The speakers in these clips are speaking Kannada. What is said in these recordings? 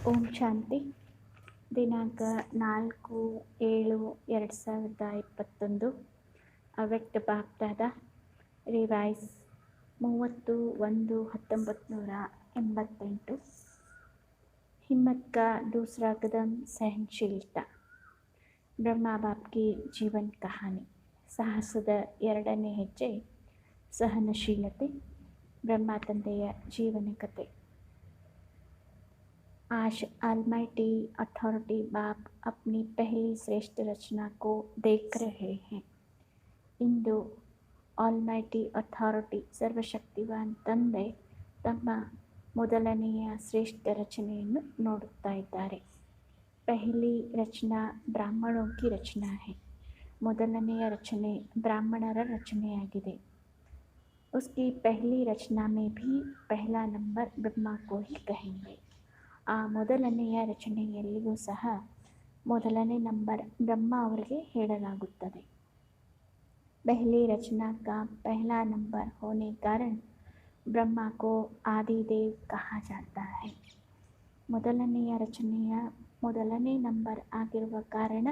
ಓಂ ಶಾಂತಿ. ದಿನಾಂಕ 4/7/2021. ಅವ್ಯಕ್ತ ಬಾಪ್ದಾದ ರಿವೈಸ್ 30/1/1988. हिम्मत का दूसरा कदम सहनशीलता. ಬ್ರಹ್ಮ ಬಾಪ್ ಕಿ ಜೀವನ್ ಕಹಾನಿ. ಸಾಹಸದ ಎರಡನೇ ಹೆಜ್ಜೆ ಸಹನಶೀಲತೆ. ಬ್ರಹ್ಮ ತಂದೆಯ ಜೀವನ ಕತೆ. आज ऑलमाइटी अथॉरिटी बाप अपनी पहली श्रेष्ठ रचना को देख रहे हैं. ಇಂದು ಆಲ್ಮೈಟಿ ಅಥಾರಿಟಿ ಸರ್ವಶಕ್ತಿವಾನ್ ತಂದೆ ತಮ್ಮ ಮೊದಲನೆಯ ಶ್ರೇಷ್ಠ ರಚನೆಯನ್ನು ನೋಡುತ್ತಾ ಇದ್ದಾರೆ. ಪಹಲಿ ರಚನಾ ಬ್ರಾಹ್ಮಣೋं की रचना है. ಮೊದಲನೆಯ ರಚನೆ ಬ್ರಾಹ್ಮಣರ ರಚನೆಯಾಗಿದೆ. उसकी पहली रचना में भी पहला नंबर ब्रह्मा को ही कहेंगे. ಆ ಮೊದಲನೆಯ ರಚನೆಯಲ್ಲಿಯೂ ಸಹ ಮೊದಲನೇ ನಂಬರ್ ಬ್ರಹ್ಮ ಅವರಿಗೆ ಹೇಳಲಾಗುತ್ತದೆ. पहली रचना का पहला नंबर होने कारण ब्रह्मा को आदिदेव कहा जाता है. ಮೊದಲನೆಯ ರಚನೆಯ ಮೊದಲನೇ ನಂಬರ್ ಆಗಿರುವ ಕಾರಣ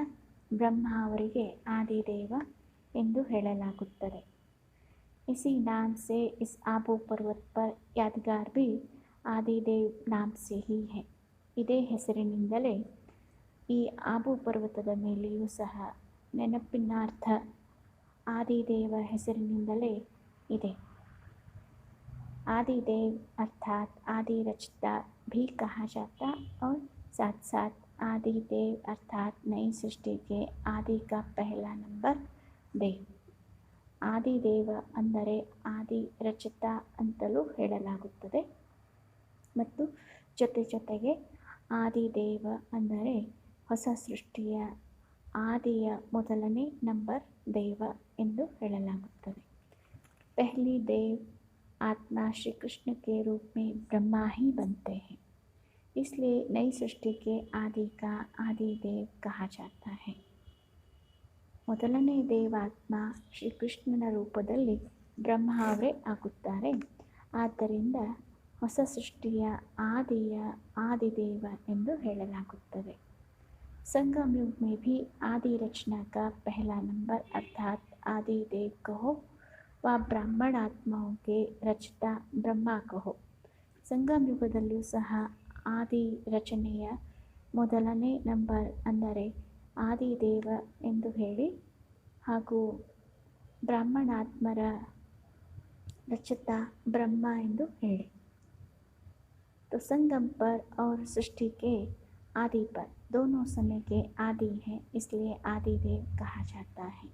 ಬ್ರಹ್ಮ ಅವರಿಗೆ ಆದಿದೇವ ಎಂದು ಹೇಳಲಾಗುತ್ತದೆ. इसी नाम से इस आबू पर्वत पर यादगार भी ಆದಿದೇವ್ ನಾಮ್ ಸೆ ಹಿ ಹೈ. ಇದೇ ಹೆಸರಿನಿಂದಲೇ ಈ ಆಬು ಪರ್ವತದ ಮೇಲೆಯೂ ಸಹ ನೆನಪಿನಾರ್ಥ ಆದಿದೇವ ಹೆಸರಿನಿಂದಲೇ ಇದೆ. आदिदेव अर्थात आदि रचता भी कहा जाता और साथ साथ आदिदेव अर्थात नई सृष्टि के आदि का पहला नंबर देव. ಆದಿದೇವ ಅಂದರೆ ಆದಿ ರಚಿತ ಅಂತಲೂ ಹೇಳಲಾಗುತ್ತದೆ ಮತ್ತು ಜೊತೆಗೆ ಆದಿದೇವ ಅಂದರೆ ಹೊಸ ಸೃಷ್ಟಿಯ ಆದಿಯ ಮೊದಲನೇ ನಂಬರ್ ದೇವ ಎಂದು ಹೇಳಲಾಗುತ್ತದೆ. पहली देव आत्मा श्री कृष्ण के रूप में ब्रह्मा ही बनते हैं. इसलिए नई सृष्टि के आदि का आदिदेव कहा जाता है. ಮೊದಲನೇ ದೇವಾತ್ಮ ಶ್ರೀಕೃಷ್ಣನ ರೂಪದಲ್ಲಿ ಬ್ರಹ್ಮ ಅವರೇ ಆಗುತ್ತಾರೆ. ಆದ್ದರಿಂದ ಹೊಸ ಸೃಷ್ಟಿಯ ಆದಿಯ ಆದಿದೇವ ಎಂದು ಹೇಳಲಾಗುತ್ತದೆ. संगम युग में भी आदि रचना का पहला नंबर अर्थात आदिदेव कहो व ब्राह्मण आत्माओं के रचता ब्रह्ಮ कहो. ಸಂಗಮ ಯುಗದಲ್ಲಿಯೂ ಸಹ ಆದಿ ರಚನೆಯ ಮೊದಲನೇ ನಂಬರ್ ಅಂದರೆ ಆದಿದೇವ ಎಂದು ಹೇಳಿ ಹಾಗೂ ಬ್ರಾಹ್ಮಣಾತ್ಮರ ರಚತ ಬ್ರಹ್ಮ ಎಂದು ಹೇಳಿ. तो संगम पर और सृष्टि के आदि पर दोनों समय के आदि हैं, इसलिए आदिदेव कहा जाता है.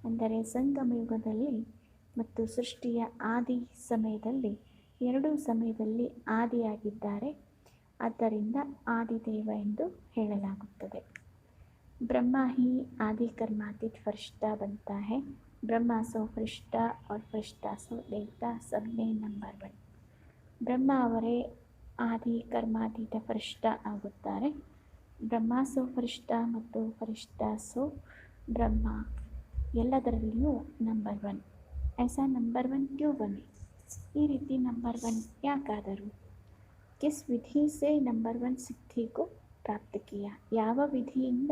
ಅಂದರೆ ಸಂಗಮ ಯುಗದಲ್ಲಿ ಮತ್ತು ಸೃಷ್ಟಿಯ ಆದಿ ಸಮಯದಲ್ಲಿ ಎರಡೂ ಸಮಯದಲ್ಲಿ ಆದಿಯಾಗಿದ್ದಾರೆ. ಆದ್ದರಿಂದ ಆದಿದೇವ ಎಂದು ಹೇಳಲಾಗುತ್ತದೆ. ब्रह्मा ही आदि कर्मातीत फरिश्ता बनता है. ब्रह्मा सो फरिश्ता और फरिश्ता सो देवता सब में नंबर 1. ಬ್ರಹ್ಮ ಅವರೇ ಆದಿ ಕರ್ಮಾತೀತ ಫರಿಶ್ತಾ ಆಗುತ್ತಾರೆ. ಬ್ರಹ್ಮ ಸೋ ಫರಿಶ್ತಾ ಮತ್ತು ಫರಿಶ್ತಾ ಸೋ ಬ್ರಹ್ಮ ಎಲ್ಲದರಲ್ಲಿಯೂ ನಂಬರ್ 1. ऐसा नंबर 1 क्यों बने? ಈ ರೀತಿ ನಂಬರ್ 1 ಯಾಕಾದರು? किस विधि से नंबर 1 सिद्धि को प्राप्त किया? ಯಾವ ವಿಧಿಯಿಂದ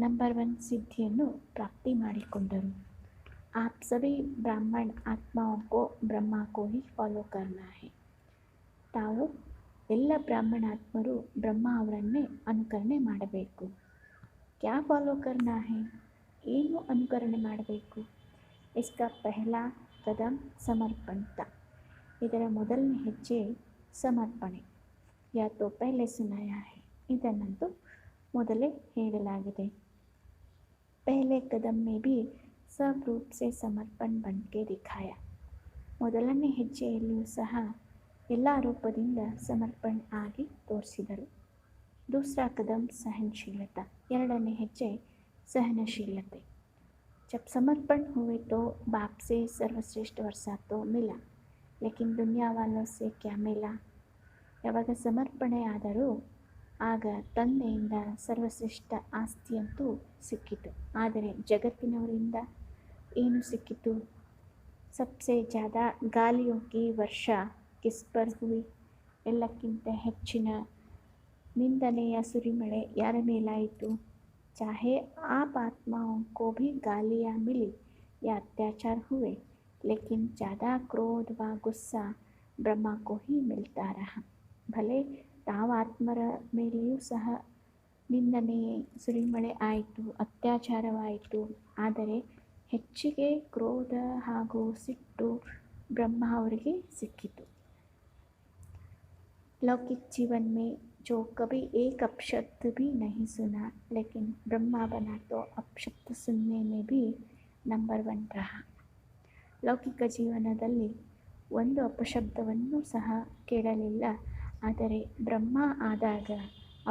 ನಂಬರ್ 1 ಸಿದ್ಧಿಯನ್ನು ಪ್ರಾಪ್ತಿ ಮಾಡಿಕೊಂಡರು? आप सभी ब्राह्मण आत्माओं को ब्रह्मा को ही फॉलो करना है. ತಾವು ಎಲ್ಲ ಬ್ರಾಹ್ಮಣಾತ್ಮರು ಬ್ರಹ್ಮ ಅವರನ್ನೇ ಅನುಕರಣೆ ಮಾಡಬೇಕು. ಕ್ಯಾ ಫಾಲೋ ಕರ್ನಾ ಹೈ? ಏನು ಅನುಕರಣೆ ಮಾಡಬೇಕು? ಇಸ್ಕಾ ಪಹಲಾ ಕದಮ್ ಸಮರ್ಪಣತ. ಇದರ ಮೊದಲನೇ ಹೆಜ್ಜೆ ಸಮರ್ಪಣೆ. ಯಾ ತೋ ಪಹಲೆ ಸುನಾಯಾ ಹೈ. ಇದನ್ನಂತೂ ಮೊದಲೇ ಹೇಳಲಾಗಿದೆ. ಪಹಲೆ ಕದಮ್ ಮೇ ಭಿ सब रूप से समर्पण बन के दिखाया. ಮೊದಲನೇ ಹೆಜ್ಜೆಯಲ್ಲಿಯೂ ಸಹ ಎಲ್ಲ ರೂಪದಿಂದ ಸಮರ್ಪಣೆ ಆಗಿ ತೋರಿಸಿದರು. दूसरा कदम सहनशीलता. ಎರಡನೇ ಹೆಜ್ಜೆ ಸಹನಶೀಲತೆ. जब समर्पण हुए तो बाप से सर्वश्रेष्ठ वर्षा तो मिला, लेकिन दुनिया वालों से क्या मिला? ಯಾವಾಗ ಸಮರ್ಪಣೆ ಆದರೂ ಆಗ ತಂದೆಯಿಂದ ಸರ್ವಶ್ರೇಷ್ಠ ಆಸ್ತಿಯಂತೂ ಸಿಕ್ಕಿತು. ಆದರೆ ಜಗತ್ತಿನವರಿಂದ ಏನು ಸಿಕ್ಕಿತು? ಸಬ್ಸೆ ಜ್ಯಾದಾ ಗಾಲಿಯೋ ಕಿ ವರ್ಷಾ ಕಿಸ್ ಪರ್ ಹುಯಿ. ಎಲ್ಲಕ್ಕಿಂತ ಹೆಚ್ಚಿನ निंदನೆಯ सुरिमड़े यार ಮೇಲಾಯಿತು? चाहे आप आत्माओं को भी गालियाँ मिली या अत्याचार हुए, लेकिन ज़्यादा क्रोध व गुस्सा ब्रह्मा को ही मिलता रहा. भले ತಾವು ಆತ್ಮರ ಮೇಲೆಯೂ ಸಹ ನಿಂದನೆ ಸುರಿಮಳೆ ಆಯಿತು, ಅತ್ಯಾಚಾರವಾಯಿತು, ಆದರೆ ಹೆಚ್ಚಿಗೆ ಕ್ರೋಧ ಹಾಗೂ ಸಿಟ್ಟು ಬ್ರಹ್ಮ ಅವರಿಗೆ ಸಿಕ್ಕಿತು. लौकिक जीवन में जो कभी एक अपशब्द भी नहीं सुना, लेकिन ब्रह्मा बना तो अपशब्द सुनने में भी नंबर 1 रहा. ಲೌಕಿಕ ಜೀವನದಲ್ಲಿ ಒಂದು ಅಪಶಬ್ದವನ್ನು ಸಹ ಕೇಳಲಿಲ್ಲ, ಆದರೆ ಬ್ರಹ್ಮ ಆದಾಗ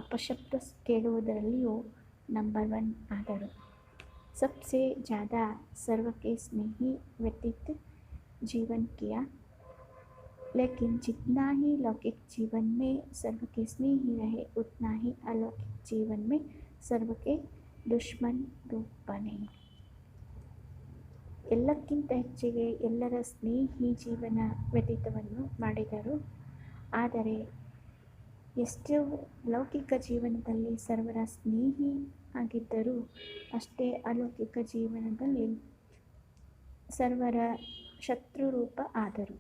ಅಪಶಬ್ದ ಕೇಳುವುದರಲ್ಲಿಯೂ ನಂಬರ್ 1 ಆದರು. सबसे ज़्यादा सर्व के स्नेही व्यतीत जीवन किया, लेकिन जितना ही लौकिक जीवन में सर्व के स्नेही रहे, उतना ही अलौकिक जीवन में सर्व के दुश्मन रूप बने. ಎಲ್ಲಕ್ಕಿಂತ ಹೆಚ್ಚಿಗೆ ಎಲ್ಲರ ಸ್ನೇಹಿ ಜೀವನ ವ್ಯತೀತವನ್ನು ಮಾಡಿದರು, ಆದರೆ ಎಷ್ಟು ಲೌಕಿಕ ಜೀವನದಲ್ಲಿ ಸರ್ವರ ಸ್ನೇಹಿ ಆಗಿದ್ದರೂ ಅಷ್ಟೇ ಅಲೌಕಿಕ ಜೀವನದಲ್ಲಿ ಸರ್ವರ ಶತ್ರು ರೂಪ ಆದರು.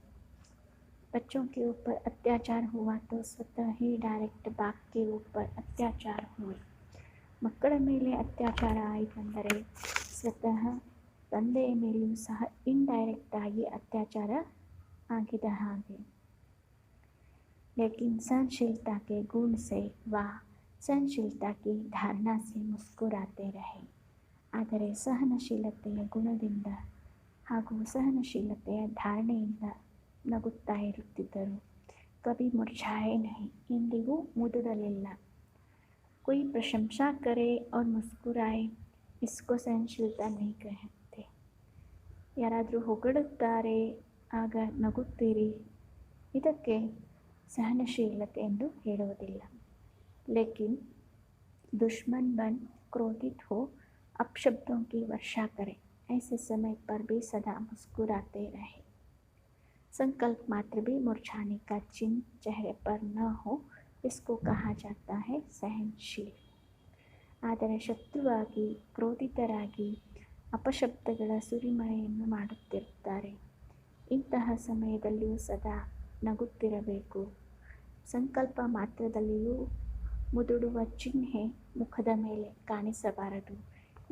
बच्चों के ऊपर अत्याचार हुआ तो स्वतः ही डायरेक्ಟ್ बाप के ऊपर अत्याचार हुए. ಮಕ್ಕಳ ಮೇಲೆ ಅತ್ಯಾಚಾರ ಆಯಿತೆಂದರೆ ಸ್ವತಃ ತಂದೆಯ ಮೇಲೆಯೂ ಸಹ ಇಂಡೈರೆಕ್ಟ್ ಆಗಿ ಅತ್ಯಾಚಾರ ಆಗಿದೆ ಹಾಗೆ. लेकिन सहनशीलता के गुण से व सहनशीलता की धारणा से मुस्कुराते रहे. ಆದರೆ ಸಹನಶೀಲತೆಯ ಗುಣದಿಂದ ಹಾಗೂ ಸಹನಶೀಲತೆಯ ಧಾರಣೆಯಿಂದ ನಗುತ್ತಾ ಇರುತ್ತಿದ್ದರು. ಕಭಿ ಮುರ್ಛಾಯೆ ನಹಿ, ಎಂದಿಗೂ ಮುದುಡಲಿಲ್ಲ. कोई प्रशंसा करे और मुस्कुराए, इसको सहनशीलता नहीं कहते. ಯಾರಾದರೂ ಹೊಗಳುತ್ತಾರೆ ಆಗ ನಗುತ್ತೀರಿ, ಇದಕ್ಕೆ ಸಹನಶೀಲತೆ ಎಂದು ಹೇಳುವುದಿಲ್ಲ. ಲೇಕಿನ್ दुश्मन बन क्रोधित हो अपशब्दों की वर्षा करे, ऐसे समय पर भी सदा मुस्कुराते रहे. संकल्प मात्र भी मुरझाने का चिन्ह चेहरे पर न हो, इसको कहा जाता है सहनशील. ಆದರೆ ಶತ್ರುವಾಗಿ ಕ್ರೋಧಿತರಾಗಿ ಅಪಶಬ್ದಗಳ ಸುರಿಮಳೆಯನ್ನು ಮಾಡುತ್ತಿರುತ್ತಾರೆ. ಇಂತಹ ಸಮಯದಲ್ಲಿಯೂ ಸದಾ ನಗುತ್ತಿರಬೇಕು. ಸಂಕಲ್ಪ ಮಾತ್ರದಲ್ಲಿಯೂ ಮುದುಡುವ ಚಿಹ್ನೆ ಮುಖದ ಮೇಲೆ ಕಾಣಿಸಬಾರದು.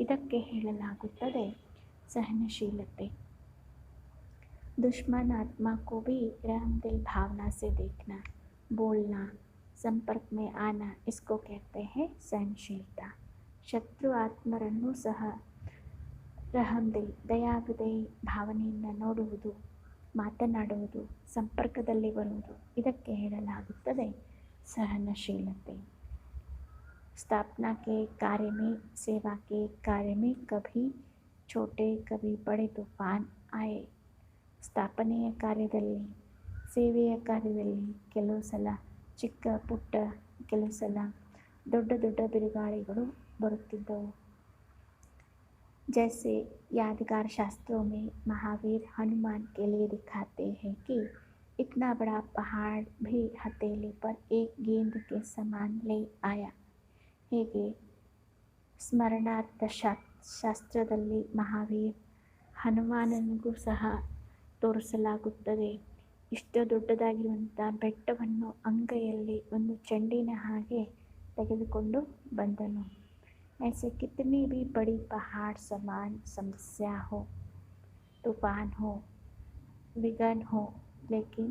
ಇದಕ್ಕೆ ಹೇಳಲಾಗುತ್ತದೆ ಸಹನಶೀಲತೆ. दुश्मन आत्मा को भी रहमदिल भावना से देखना, बोलना, संपर्क में आना, इसको कहते हैं सहनशीलता. ಶತ್ರು ಆತ್ಮರನ್ನು ಸಹ ರಹಮ್ದಿಲ್ ದಯಾಹೃದಯ ಭಾವನೆಯಿಂದ ನೋಡುವುದು, ಮಾತನಾಡುವುದು, ಸಂಪರ್ಕದಲ್ಲಿ ಬರುವುದು, ಇದಕ್ಕೆ ಹೇಳಲಾಗುತ್ತದೆ ಸಹನಶೀಲತೆ. स्थापना के कार्य में, सेवा के कार्य में कभी छोटे कभी बड़े तूफान आए. ಸ್ಥಾಪನೆಯ ಕಾರ್ಯದಲ್ಲಿ, ಸೇವೆಯ ಕಾರ್ಯದಲ್ಲಿ ಕೆಲವು ಸಲ ಚಿಕ್ಕ ಪುಟ್ಟ, ಕೆಲವು ಸಲ ದೊಡ್ಡ ದೊಡ್ಡ ಬಿರುಗಾಳಿಗಳು ಬರುತ್ತಿದ್ದವು. जैसे यादगार शास्त्रों में महावीर हनुमान के लिए दिखाते हैं कि इतना बड़ा पहाड़ भी हथेली पर एक गेंद के समान ले आया. ಹೇಗೆ ಸ್ಮರಣಾರ್ಥ ಶಾಸ್ತ್ರದಲ್ಲಿ ಮಹಾವೀರ್ ಹನುಮಾನನಿಗೂ ಸಹ ತೋರಿಸಲಾಗುತ್ತದೆ. ಇಷ್ಟು ದೊಡ್ಡದಾಗಿರುವಂಥ ಬೆಟ್ಟವನ್ನು ಅಂಗೈಯಲ್ಲಿ ಒಂದು ಚೆಂಡಿನ ಹಾಗೆ ತೆಗೆದುಕೊಂಡು ಬಂದನು. ऐसे कितनी भी बड़ी पहाड़ समान समस्या हो, तूफान हो, विघ्न हो, लेकिन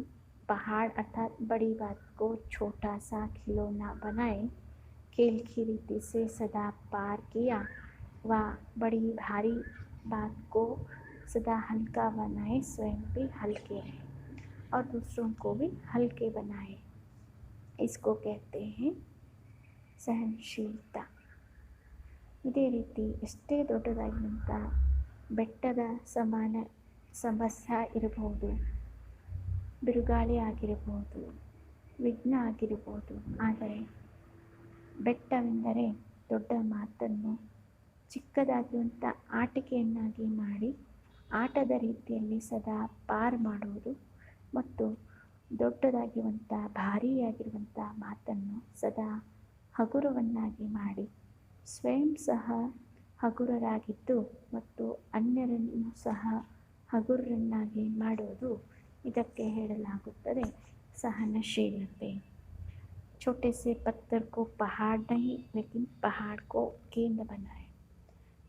पहाड़ अर्थात बड़ी बात को छोटा सा खिलौना बनाए खेल की रीति से सदा पार किया, व बड़ी भारी बात को सदा हल्का बनाए, स्वयं भी हल्के रहे और दूसरों को भी हल्के बनाए. इसको कहते हैं सहनशीलता. ಇದೇ ರೀತಿ ಎಷ್ಟೇ ದೊಡ್ಡದಾಗಿರುವಂಥ ಬೆಟ್ಟದ ಸಮಾನ ಸಮಸ್ಯೆ ಇರಬಹುದು, ಬಿರುಗಾಳಿ ಆಗಿರಬಹುದು, ವಿಘ್ನ ಆಗಿರಬಹುದು, ಆದರೆ ಬೆಟ್ಟವೆಂದರೆ ದೊಡ್ಡ ಮಾತನ್ನು ಚಿಕ್ಕದಾಗಿರುವಂಥ ಆಟಿಕೆಯನ್ನಾಗಿ ಮಾಡಿ ಆಟದ ರೀತಿಯಲ್ಲಿ ಸದಾ ಪಾರು ಮಾಡುವುದು ಮತ್ತು ದೊಡ್ಡದಾಗಿರುವಂಥ ಭಾರಿಯಾಗಿರುವಂಥ ಮಾತನ್ನು ಸದಾ ಹಗುರವನ್ನಾಗಿ ಮಾಡಿ ಸ್ವಯಂ ಸಹ ಹಗುರರಾಗಿದ್ದು ಮತ್ತು ಅನ್ಯರನ್ನು ಸಹ ಹಗುರರನ್ನಾಗಿ ಮಾಡುವುದು, ಇದಕ್ಕೆ ಹೇಳಲಾಗುತ್ತದೆ सहनशीलते। छोटे से पत्थर को पहाड़ नहीं लेकिन पहाड़ को केंद्र बनाए।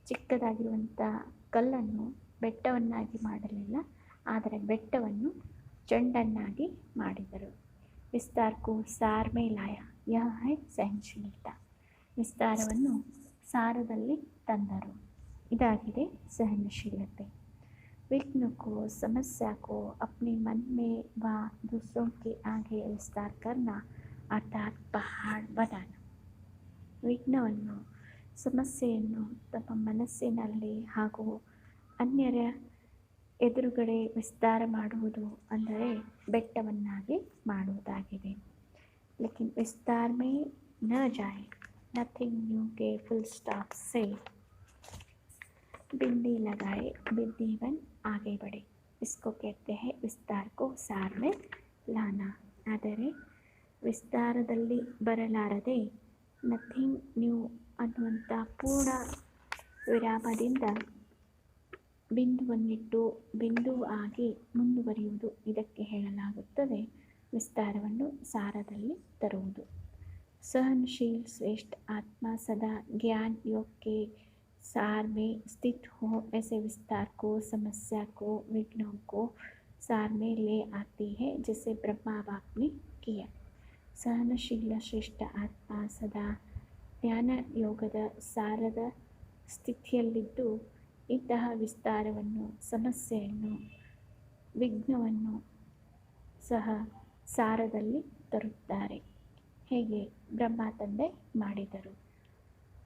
ಚಿಕ್ಕದಾಗಿರುವಂಥ ಕಲ್ಲನ್ನು ಬೆಟ್ಟವನ್ನಾಗಿ ಮಾಡಲಿಲ್ಲ, ಆದರೆ ಬೆಟ್ಟವನ್ನು ಚೆಂಡನ್ನಾಗಿ ಮಾಡಿದರು। ವಿಸ್ತಾರ ಕೋ ಸಾರ ಮೇ ಲಾಯ, ಯಹ ಹೈ ಸಹನಶೀಲತಾ। ವಿಸ್ತಾರವನ್ನು ಸಾರದಲ್ಲಿ ತಂದರು, ಇದಾಗಿದೆ ಸಹನಶೀಲತೆ। विघ्न को समस्या को अपने मन में व दूसरों के आगे विस्तार करना अर्थात पहाड़ बनाना। ವಿಘ್ನವನ್ನು, ಸಮಸ್ಯೆಯನ್ನು ತಮ್ಮ ಮನಸ್ಸಿನಲ್ಲಿ ಹಾಗೂ ಅನ್ಯರ ಎದುರುಗಡೆ ವಿಸ್ತಾರ ಮಾಡುವುದು ಅಂದರೆ ಬೆಟ್ಟವನ್ನಾಗಿ ಮಾಡುವುದಾಗಿದೆ। लेकिन विस्तार में न जाए, नथिंग न्यू के फुल स्टॉप से बिंदी लगाए बिंदीवन आगे बढ़े। इसको कहते हैं विस्तार को सार में लाना। ಆದರೆ ವಿಸ್ತಾರದಲ್ಲಿ ಬರಲಾರದೆ ನಥಿಂಗ್ ನ್ಯೂ ಅನ್ನುವಂಥ ಪೂರ್ಣ ವಿರಾಮದಿಂದ ಬಿಂದುವನ್ನಿಟ್ಟು ಬಿಂದು ಆಗಿ ಮುಂದುವರಿಯುವುದು, ಇದಕ್ಕೆ ಹೇಳಲಾಗುತ್ತದೆ ವಿಸ್ತಾರವನ್ನು ಸಾರದಲ್ಲಿ ತರುವುದು। सहनशील श्रेष्ठ आत्मा सदा ज्ञान योग के सार में स्थित हो, ऐसे विस्तार को, समस्या को, विघ्नों को सार में ले आती है, जिसे ब्रह्मा बाप ने किया। सहनशील ಶ್ರೇಷ್ಠ ಆತ್ಮ ಸದಾ ಜ್ಞಾನ ಯೋಗದ ಸಾರದ ಸ್ಥಿತಿಯಲ್ಲಿದ್ದು ಇಂತಹ ವಿಸ್ತಾರವನ್ನು, ಸಮಸ್ಯೆಯನ್ನು, ವಿಘ್ನವನ್ನು ಸಹ ಸಾರದಲ್ಲಿ ತರುತ್ತಾರೆ, ಹೇಗೆ ಬ್ರಹ್ಮ ತಂದೆ ಮಾಡಿದರು।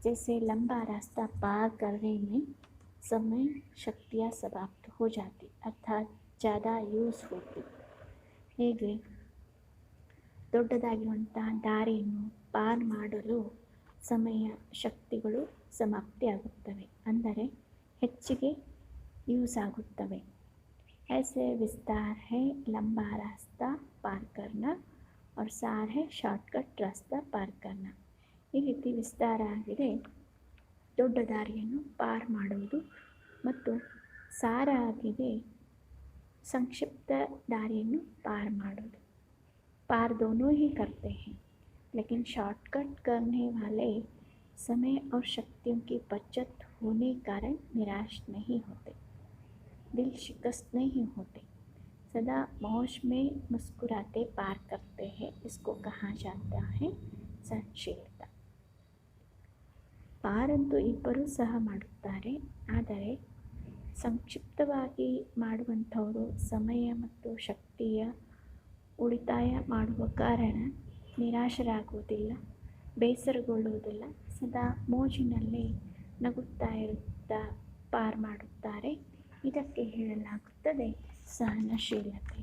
जैसे लंबा रास्ता पार करने में समय शक्तियाँ समाप्त हो जाती, अर्थात ज़्यादा ಯೂಸ್ होती। ಹೇಗೆ ದೊಡ್ಡದಾಗಿರುವಂಥ ದಾರಿಯನ್ನು ಪಾರ್ ಮಾಡಲು ಸಮಯ ಶಕ್ತಿಗಳು ಸಮಾಪ್ತಿಯಾಗುತ್ತವೆ, ಅಂದರೆ ಹೆಚ್ಚಿಗೆ ಯೂಸ್ ಆಗುತ್ತವೆ। ऐसे विस्तार है लंबा रास्ता पार करना और सार है ಶಾರ್ಟ್ಕಟ್ ರಾಸ್ತಾ ಪಾರ್ करना। ಈ ರೀತಿ ವಿಸ್ತಾರ ಆಗಿದೆ ದೊಡ್ಡ ದಾರಿಯನ್ನು ಪಾರ್ ಮಾಡುವುದು, ಮತ್ತು ಸಾರ ಆಗಿದೆ ಸಂಕ್ಷಿಪ್ತ ದಾರಿಯನ್ನು ಪಾರ್ ಮಾಡೋದು। पार दोनों ही करते हैं, लेकिन शॉर्टकट करने वाले समय और शक्तियों की बचत होने कारण निराश नहीं होते, दिल शिकस्त नहीं होते, सदा मौज में मुस्कुराते पार करते हैं। इसको कहा जाता है सहनशीलता। ಪಾರಂತೂ ಇಬ್ಬರೂ ಸಹ ಮಾಡುತ್ತಾರೆ, ಆದರೆ ಸಂಕ್ಷಿಪ್ತವಾಗಿ ಮಾಡುವಂಥವರು ಸಮಯ ಮತ್ತು ಶಕ್ತಿಯ ಉಳಿತಾಯ ಮಾಡುವ ಕಾರಣ ನಿರಾಶರಾಗುವುದಿಲ್ಲ, ಬೇಸರಗೊಳ್ಳುವುದಿಲ್ಲ, ಸದಾ ಮೋಜಿನಲ್ಲಿ ನಗುತ್ತಾ ಇರುತ್ತಾ ಪಾರ್ ಮಾಡುತ್ತಾರೆ, ಇದಕ್ಕೆ ಹೇಳಲಾಗುತ್ತದೆ सहनशीलते।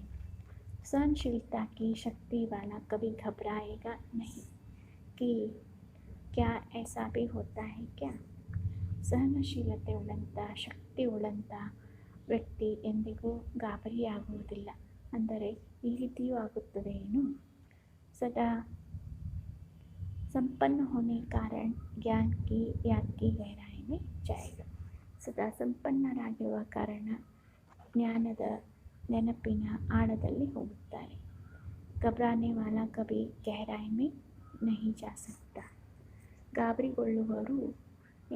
सहनशीलता की शक्ति वाला कभी घबराएगा नहीं कि क्या ऐसा भी होता है क्या। ಸಹನಶೀಲತೆ ಉಳ್ಳಂಥ, ಶಕ್ತಿ ಉಳ್ಳಂಥ ವ್ಯಕ್ತಿ ಎಂದಿಗೂ ಗಾಬರಿಯಾಗುವುದಿಲ್ಲ, ಅಂದರೆ ಈ ರೀತಿಯೂ ಆಗುತ್ತದೆ ಏನು। ಸದಾ संपन्न होने कारण ज्ञान की याद की गहराई में जाएगा। ಸದಾ ಸಂಪನ್ನರಾಗಿರುವ ಕಾರಣ ಜ್ಞಾನದ ನೆನಪಿನ ಆಳದಲ್ಲಿ ಹೋಗುತ್ತಾರೆ। घबराने वाला कभी गहराई में नहीं जा सकता। ಗಾಬರಿಗೊಳ್ಳುವವರು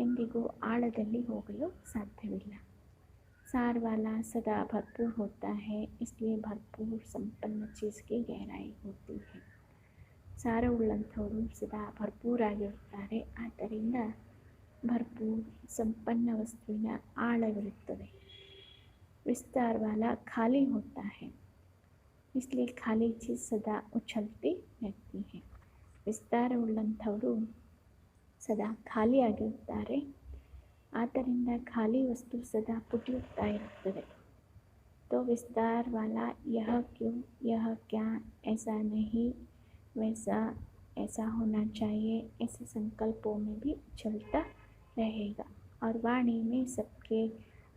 ಎಂದಿಗೂ ಆಳದಲ್ಲಿ ಹೋಗಲು ಸಾಧ್ಯವಿಲ್ಲ। सार वाला सदा भरपूर होता है, इसलिए भरपूर संपन्न चीज़ की गहराई होती है। ಸಾರ ಉಳ್ಳಂಥವರು ಸದಾ ಭರ್ಪೂರಾಗಿರುತ್ತಾರೆ, ಆದ್ದರಿಂದ ಭರ್ಪೂರ್ ಸಂಪನ್ನ ವಸ್ತುವಿನ ಆಳವಿರುತ್ತದೆ। विस्तार वाला खाली होता है, इसलिए खाली चीज़ सदा उछलती रहती है। ವಿಸ್ತಾರ ಉಳ್ಳಂಥವರು ಸದಾ ಖಾಲಿಯಾಗಿರುತ್ತಾರೆ, ಆದ್ದರಿಂದ ಖಾಲಿ ವಸ್ತು ಸದಾ ಪುಟಿಯುತ್ತಾ ಇರುತ್ತದೆ। तो विस्तार वाला यह क्यों, यह क्या, ऐसा नहीं, वैसा ऐसा होना चाहिए, ऐसे संकल्पों में भी उछलता रहेगा और वाणी में सबके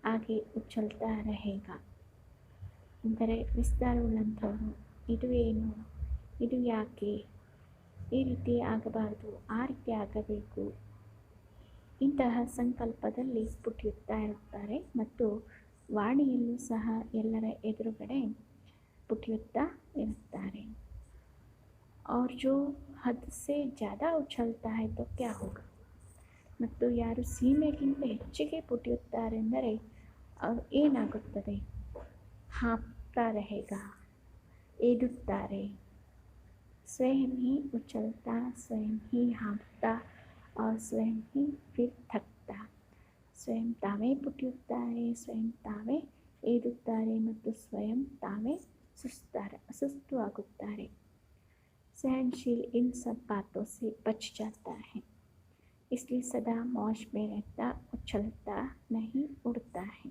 आगे उछलता रहेगा। ಅಂದರೆ ವಿಸ್ತಾರವುಳ್ಳಂಥವರು ಇದು ಏನು, ಇದು ಯಾಕೆ, ಈ ರೀತಿ ಆಗಬಾರ್ದು, ಆ ರೀತಿ ಆಗಬೇಕು, ಇಂತಹ ಸಂಕಲ್ಪದಲ್ಲಿ ಪುಟಿಯುತ್ತಾ ಇರುತ್ತಾರೆ. ಮತ್ತು ವಾಣಿಯಲ್ಲೂ ಸಹ ಎಲ್ಲರ ಎದುರುಗಡೆ ಪುಟಿಯುತ್ತಾ ಇರುತ್ತಾರೆ. और जो हद से ज़्यादा उछलता है तो क्या होगा. ಮತ್ತು ಯಾರು ಸೀಮೆಗಿಂತ ಹೆಚ್ಚಿಗೆ ಪುಟಿಯುತ್ತಾರೆಂದರೆ ಏನಾಗುತ್ತದೆ, ಹಾಕ್ತಾ रहेगा, ಏದುತ್ತಾರೆ. स्वयं ही उछलता, स्वयं ही हाँफता और स्वयं ही फिर थकता. ಸ್ವಯಂ ತಾವೇ ಪುಟಿಯುತ್ತಾರೆ, ಸ್ವಯಂ ತಾವೇ ಏದುತ್ತಾರೆ ಮತ್ತು ಸ್ವಯಂ ತಾವೇ ಸುಸ್ತು ಆಗುತ್ತಾರೆ. सहनशील इन सब बातों से बच जाता है, इसलिए सदा मौज में रहता, उछलता नहीं, उड़ता है.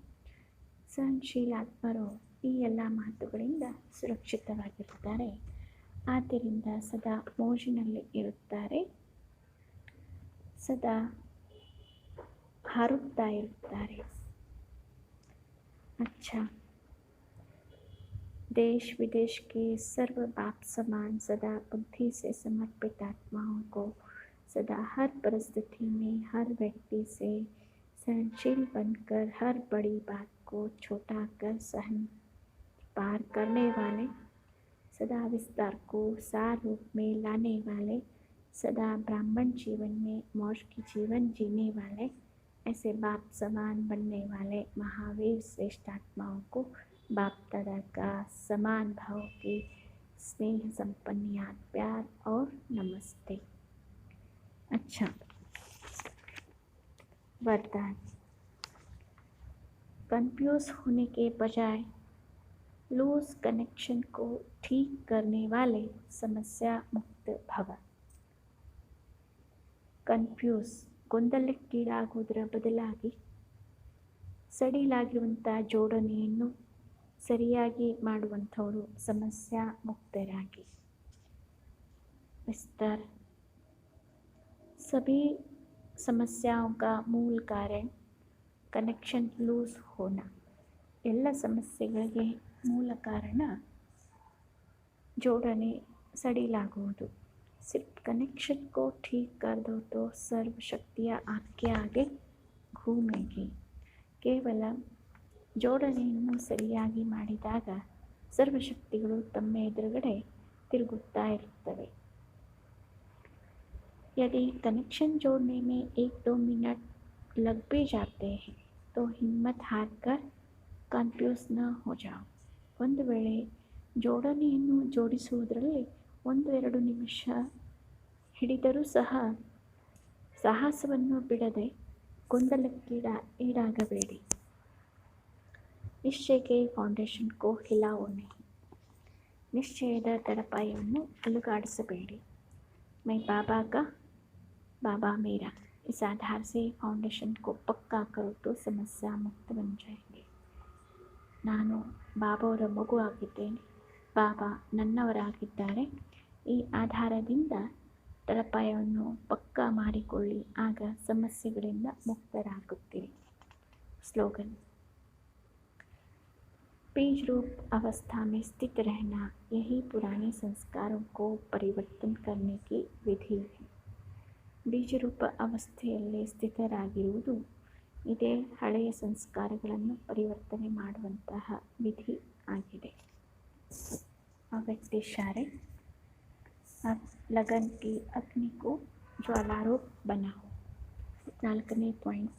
ಸಹನಶೀಲ ಆತ್ಮರು ಈ ಎಲ್ಲ ಮಾತುಗಳಿಂದ ಸುರಕ್ಷಿತವಾಗಿರುತ್ತಾರೆ. ಆದ್ದರಿಂದ ಸದಾ ಮೋಜಿನಲ್ಲಿ ಇರುತ್ತಾರೆ, ಸದಾ ಹಾರುತ್ತಾ ಇರುತ್ತಾರೆ. अच्छा, देश विदेश के सर्व बाप समान सदा बुद्धि से समर्पित आत्माओं को सदा हर परिस्थिति में हर व्यक्ति से सहनशील बनकर हर बड़ी बात को छोटा कर सहन पार करने वाले, सदा विस्तार को सार रूप में लाने वाले, सदा ब्राह्मण जीवन में मौज की जीवन जीने वाले, ऐसे बाप समान बनने वाले महावीर श्रेष्ठ आत्माओं को बाप दादा का समान भाव की स्नेह संपन्न याद, प्यार और नमस्ते. अच्छा, वरदान. कंफ्यूज होने के बजाय लूज कनेक्शन को ठीक करने वाले समस्या मुक्त भव. ಕನ್ಫ್ಯೂಸ್, ಗೊಂದಲಕ್ಕೀಡಾಗುವುದರ ಬದಲಾಗಿ ಸಡಿಲಾಗಿರುವಂಥ ಜೋಡಣೆಯನ್ನು ಸರಿಯಾಗಿ ಮಾಡುವಂಥವರು ಸಮಸ್ಯಾ ಮುಕ್ತರಾಗಿ. विस्तार. सभी समस्याओं का मूल कारण कनेक्शन लूज होना. ಎಲ್ಲ ಸಮಸ್ಯೆಗಳಿಗೆ ಮೂಲ ಕಾರಣ ಜೋಡಣೆ ಸಡಿಲಾಗುವುದು. सिर्फ कनेक्शन को ठीक कर दो तो सर्व शक्तियाँ आपके आगे घूमेगी. ಕೇವಲ ಜೋಡಣೆಯನ್ನು ಸರಿಯಾಗಿ ಮಾಡಿದಾಗ ಸರ್ವಶಕ್ತಿಗಳು ತಮ್ಮ ಎದುರುಗಡೆ ತಿರುಗುತ್ತಾ ಇರುತ್ತವೆ. यदि कनेक्शन जोड़ने में 1-2 मिनट लग भी जाते हैं तो हिम्मत हार कर कन्फ्यूज न हो जाओ. ಒಂದು ವೇಳೆ ಜೋಡಣೆಯನ್ನು ಜೋಡಿಸುವುದರಲ್ಲಿ 1-2 ನಿಮಿಷ ಹಿಡಿದರೂ ಸಹ ಸಾಹಸವನ್ನು ಬಿಡದೆ ಗೊಂದಲಕ್ಕೀಡಾಗಬೇಡಿ. ನಿಶ್ಚಯ के फाउंडेशन को हिलाओ नहीं. ನಿಶ್ಚಯದ ತಳಪಾಯವನ್ನು ಅಲುಗಾಡಿಸಬೇಡಿ. मैं बाबा का, बाबा मेरा, इस आधार से फाउंडेशन को पक्का करो तो समस्या मुक्त बन जाएंगे. ನಾನು ಬಾಬಾವರ ಮಗು ಆಗಿದ್ದೇನೆ, ಬಾಬಾ ನನ್ನವರಾಗಿದ್ದಾರೆ. ಈ ಆಧಾರದಿಂದ ತಳಪಾಯವನ್ನು ಪಕ್ಕಾ ಮಾಡಿಕೊಳ್ಳಿ, ಆಗ ಸಮಸ್ಯೆಗಳಿಂದ ಮುಕ್ತರಾಗುತ್ತೀರಿ. स्लोगन. बीज रूप अवस्था में स्थित रहना, यही पुराने संस्कारों को परिवर्तन करने की विधि है. ಬೀಜರೂಪ ಅವಸ್ಥೆಯಲ್ಲಿ ಸ್ಥಿತರಾಗಿರುವುದು ಇದೇ ಹಳೆಯ ಸಂಸ್ಕಾರಗಳನ್ನು ಪರಿವರ್ತನೆ ಮಾಡುವಂತಹ ವಿಧಿ ಆಗಿದೆ. ಅವ್ಯಕ್ತ ಇಶಾರೆ. लगन की अग्नि को ज्वालारूप बनाओ. 4ನೇ पॉइंट.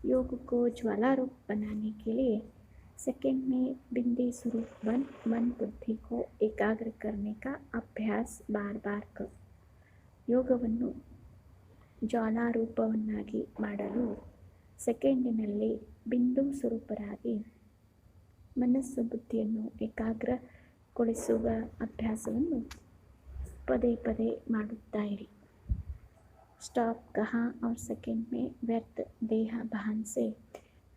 योग को ज्वालारूप बनाने के लिए सेकंड में बिंदी स्वरूप बन मन बुद्धि को एकाग्र करने का अभ्यास बार बार करो. ಯೋಗವನ್ನು ಜ್ವಾಲಾರೂಪವನ್ನಾಗಿ ಮಾಡಲು ಸೆಕೆಂಡಿನಲ್ಲಿ ಬಿಂದು ಸ್ವರೂಪರಾಗಿ ಮನಸ್ಸು ಬುದ್ಧಿಯನ್ನು ಏಕಾಗ್ರಗೊಳಿಸುವ ಅಭ್ಯಾಸವನ್ನು ಪದೇ ಪದೇ ಮಾಡುತ್ತಾ ಇರಿ. स्टॉप कहाँ और सेकंड में व्यर्थ देह भान से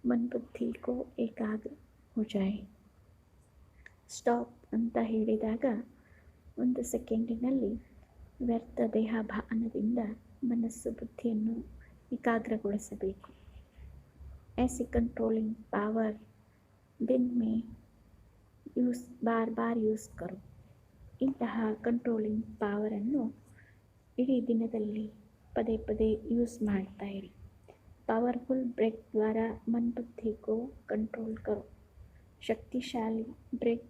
मन बुद्धि को एकाग्र हो जाए. ಸ್ಟಾಪ್ ಅಂತ ಹೇಳಿದಾಗ 1 ಸೆಕೆಂಡಿನಲ್ಲಿ ವ್ಯರ್ಥ ದೇಹ ಭಾನದಿಂದ ಮನಸ್ಸು ಬುದ್ಧಿಯನ್ನು ಏಕಾಗ್ರಗೊಳಿಸಬೇಕು. ऐसी कंट्रोलिंग पावर दिन में बार बार ಯೂಸ್ करो. ಇಂತಹ ಕಂಟ್ರೋಲಿಂಗ್ ಪವರನ್ನು ಇಡೀ ದಿನದಲ್ಲಿ ಪದೇ ಪದೇ ಯೂಸ್ ಮಾಡ್ತಾ ಇರಿ. पावरफुल ब्रेक द्वारा मन बुद्धि को कंट्रोल करो. शक्तिशाली ब्रेक